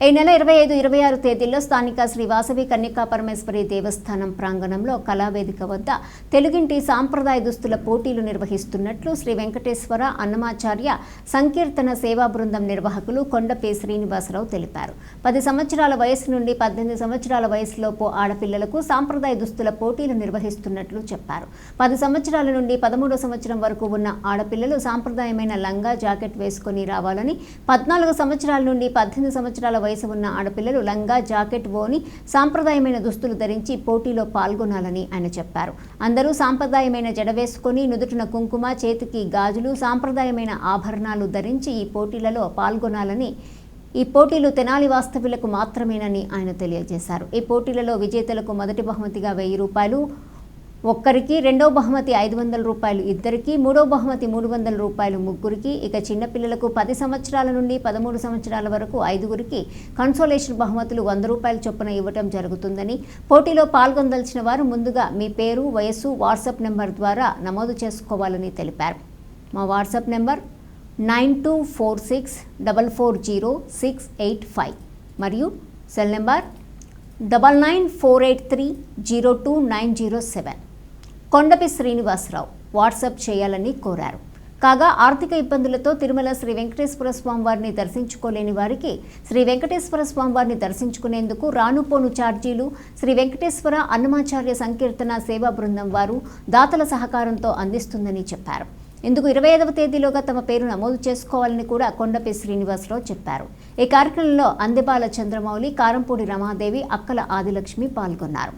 ఈ నెల 25, 26 తేదీల్లో స్థానిక శ్రీ వాసవి కన్యకా పరమేశ్వరి దేవస్థానం ప్రాంగణంలో కళావేదిక వద్ద తెలుగింటి సాంప్రదాయ దుస్తుల పోటీలు నిర్వహిస్తున్నట్లు శ్రీ వెంకటేశ్వర అన్నమాచార్య సంకీర్తన సేవా బృందం నిర్వాహకులు కొండపి శ్రీనివాసరావు తెలిపారు. 10 సంవత్సరాల వయసు నుండి 18 సంవత్సరాల వయసులోపు ఆడపిల్లలకు సాంప్రదాయ దుస్తుల పోటీలు నిర్వహిస్తున్నట్లు చెప్పారు. 10 సంవత్సరాల నుండి 13వ సంవత్సరం వరకు ఉన్న ఆడపిల్లలు సాంప్రదాయమైన లంగా జాకెట్ వేసుకొని రావాలని, 14 సంవత్సరాల నుండి 18 సంవత్సరాల వయసు ఉన్న ఆడపిల్లలు లంగా జాకెట్ ఓని సాంప్రదాయమైన దుస్తులు ధరించి పోటీలో పాల్గొనాలని ఆయన చెప్పారు. అందరూ సాంప్రదాయమైన జడ వేసుకొని నుదుటిన కుంకుమ, చేతికి గాజులు, సాంప్రదాయమైన ఆభరణాలు ధరించి ఈ పోటీలలో పాల్గొనాలని, ఈ పోటీలు తెనాలి వాస్తవ్యులకు మాత్రమేనని ఆయన తెలియజేశారు. ఈ పోటీలలో విజేతలకు మొదటి బహుమతిగా 1000 రూపాయలు ఒక్కరికి, రెండవ బహుమతి 500 రూపాయలు ఇద్దరికి, మూడవ బహుమతి 300 రూపాయలు ముగ్గురికి, ఇక చిన్నపిల్లలకు 10 సంవత్సరాల నుండి 13 సంవత్సరాల వరకు 5గురికి కన్సోలేషన్ బహుమతులు 100 రూపాయల చొప్పున ఇవ్వటం జరుగుతుందని, పోటీలో పాల్గొనదలిచిన వారు ముందుగా మీ పేరు, వయస్సు వాట్సాప్ నెంబర్ ద్వారా నమోదు చేసుకోవాలని తెలిపారు. మా వాట్సాప్ నెంబర్ 9246440685 మరియు cell number 9948302907. Kondapi Srinivasarao WhatsApp చేయాలని కోరారు. కాగా ఆర్థిక ఇబ్బందులతో తిరుమల శ్రీ వెంకటేశ్వర స్వామి వారిని దర్శించుకోలేని వారికి శ్రీ వెంకటేశ్వర స్వామి వారిని దర్శించుకునేందుకు రానుపోను ఛార్జీలు శ్రీ వెంకటేశ్వర అన్నమాచార్య సంకీర్తన సేవా బృందం వారు దాతల సహకారంతో అందిస్తుందని చెప్పారు. ఇందుకు 25వ తేదీలోగా తమ పేరు నమోదు చేసుకోవాలని కూడా కొండపి శ్రీనివాసరావు చెప్పారు. ఈ కార్యక్రమంలో అందెబాల చంద్రమౌళి, కారంపూడి రమాదేవి, అక్కల ఆదిలక్ష్మి పాల్గొన్నారు.